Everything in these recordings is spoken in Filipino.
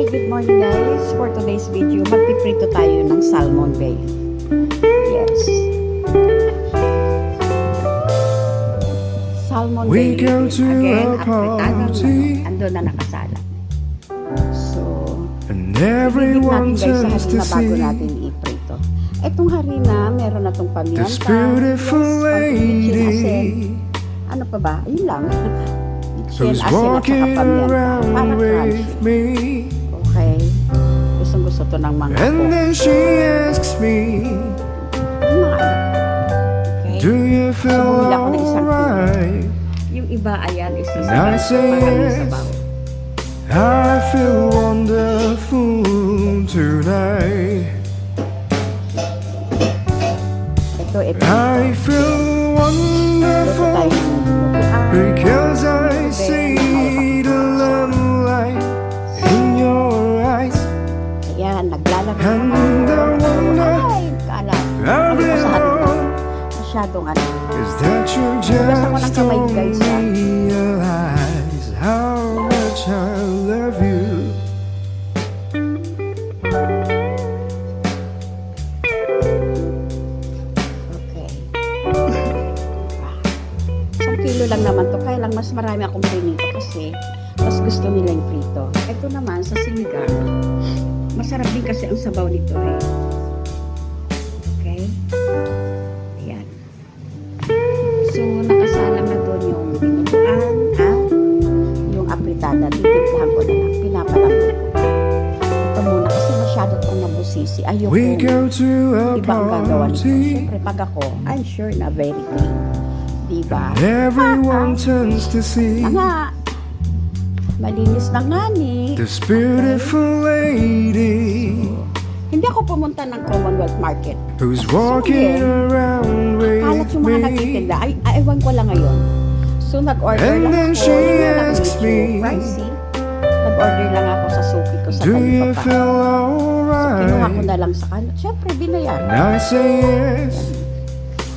Hi, good morning guys. For today's video, magpiprito tayo ng salmon beef. Yes. Salmon beef. Again, apritada na ando na nakasala. So, ibigit natin guys sa harina bago natin iprito. Etong harina, meron na tong pamienta. Yes, pag-kitchen asin. Ano pa ba? Yun lang. Kitchen asin at saka pamienta. Para crunchy. Okay. Gusto to ng mga And then she asks me, okay. do you feel alright? Yung iba ayan is And I say yes, I feel wonderful tonight. Ito. I feel wonderful because I see the love light in your eyes. Ayan, naglalagay And I wonder, ay, kalat. I belong. Masyadong ano. Is that you just don't realize how much I love you? Okay. 1 kilo lang naman to. Kaya lang mas marami akong prinito kasi mas gusto nila yung prito. Ito naman sa sinigang. Masarap din kasi ang sabaw nito eh. Okay? Ayan. So, nakasala na doon yung dinuguan at yung apritada. Titimplahan ko na lang. Pinapalambot ko. Ito muna kasi masyado itong nabusisi. Ayoko ibang gagawa nito. Siyempre, pag ako, I'm sure na very clean. Diba? Everyone turns to see malinis na nga ni. this beautiful lady Hindi ako pumunta ng Commonwealth Market. who's walking around with Kalat yung mga me. nagtitinda. Ay, ewan ko lang ngayon. So, nag-order And lang then ako. she Yung asks me, pricey. Nag-order lang ako sa suki ko sa do you Talipapa. feel Kinuha ko alright? na lang sa kanila. Siyempre, binayaran. And I say yes,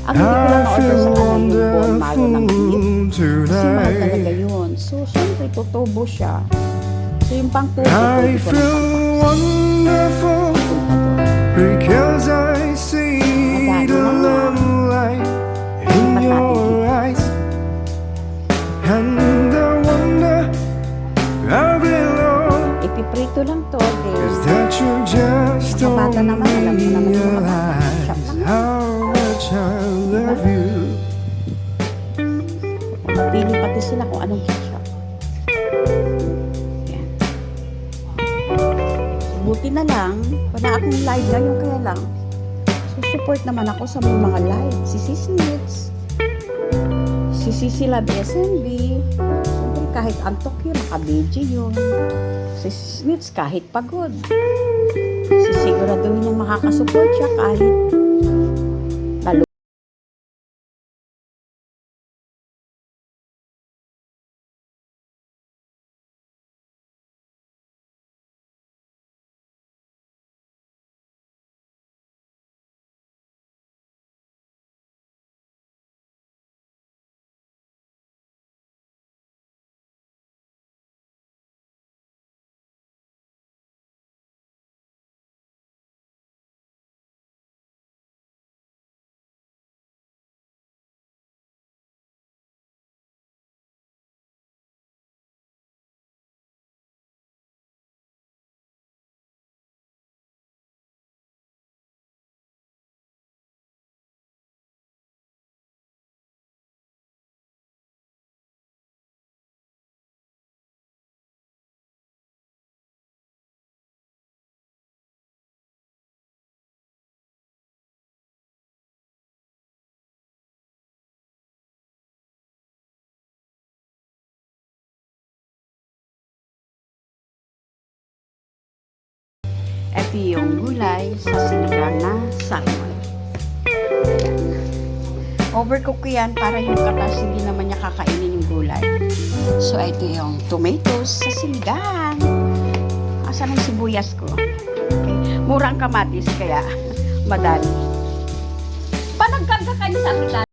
Ang hindi ko lang I na-order feel sa kanila yung bone marrow ng beef. wonderful Kasi mahal talaga tonight. yun. So, siyempre, tutubo siya. So, yung pang tubo, I feel wonderful because I see the love light in your eyes. And I wonder, I belong. Ipiprito lang to. Is that you just don't Bata naman, alam mo naman yung mga bata. realize Shop lang. how much I love you? Mapili pati sila kung anong ketchup. Yan. Buti na lang, wala akong live ngayon kaya lang. Support naman ako sa mga live. Si Sisi Nits, si Sisi Lab SNB, siyempre kahit antok yun, naka-BG yun. Si Sisi Nits kahit pagod. Sisiguraduhin niyang makakasupport siya kahit ito yung gulay sa sinigang na salmon. Overcook ko yan para yung katas hindi naman niya kakainin yung gulay. So, ito yung tomatoes sa sinigang. Asan ang sibuyas ko? Okay. Murang kamatis kaya madami. Panagkagka kayo sa akin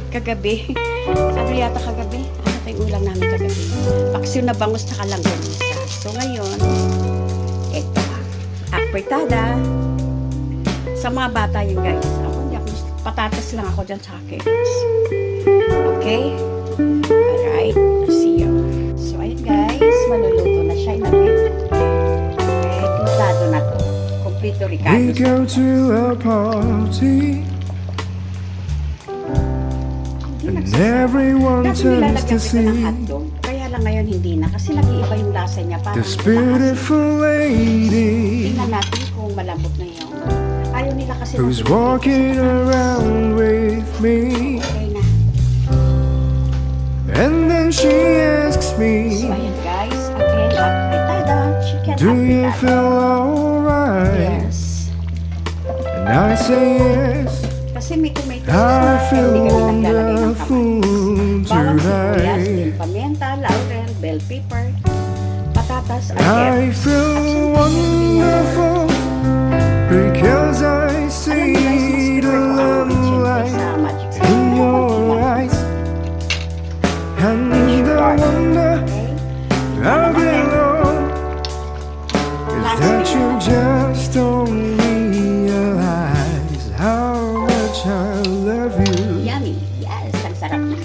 kagabi. Ano yata kagabi? Ano tayong ulam namin kagabi? Paksiw na bangus na langganisa. So ngayon, eto, apritada. Sa mga bata yun guys. Ako hindi ako, patatas lang ako dyan sa akin. Okay? Alright, see you. So ayun guys, maluluto na siya in a bit. Okay, pintado na to. Kompleto We Ricardo. go to a party and everyone Dati turns nilalagyan to kita ng see hotdog. Kaya lang ngayon hindi na. Kasi nag-iiba yung lasa niya. Parang this beautiful lady tingnan natin kung malambot na yun. Ayaw nila kasi who's ng- walking around with me. Okay na. And then she asks So me, ayan guys. Again, apritada. Chicken do you apritada. feel alright? Yes. And I say yes, Kasi may tomato sauce I na feel hindi kami naglalagay ng wonderful kamatis. Bawang sibuyas, tonight. din pamienta, laurel, bell pepper, patatas, at I feel wonderful because I see the love light in your eyes and the wonder I belong is that you just don't realize how much I love you. Yummy. Yes, ang sarap na.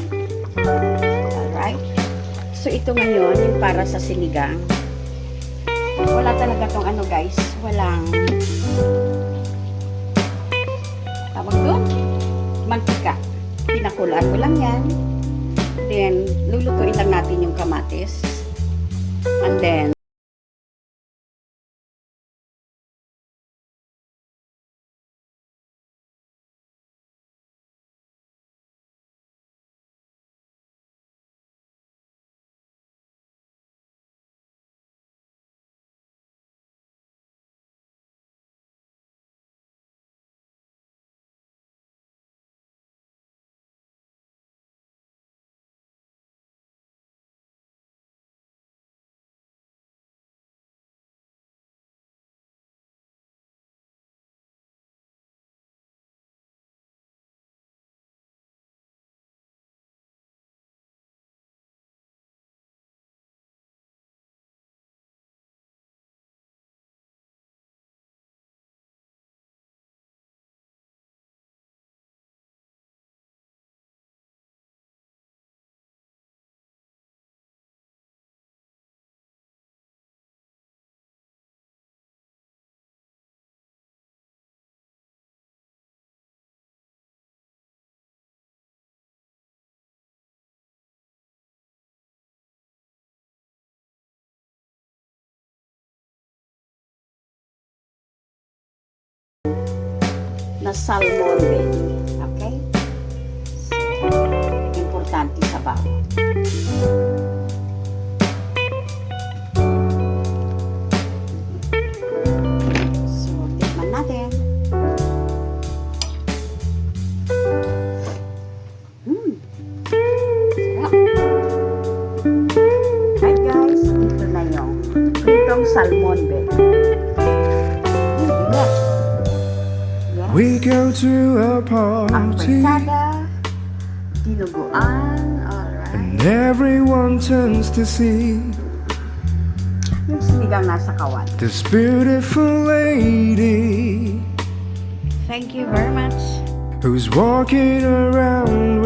Alright. So ito ngayon, yung para sa sinigang. Wala talaga tong ano guys. Walang tawag doon? Mantika. Pinakulaan ko lang yan. Then, lulutuin lang natin yung kamatis. And then, na salmon din. Okay? So, importante sa bawo. So, tikman natin. Sarap. Right guys, ito na yung pritong salmon bed. Yes. We go to a party Apritada, dinuguan, alright. and everyone turns to see Yung sinigang nasa kawan. this beautiful lady Thank you very much. who's walking around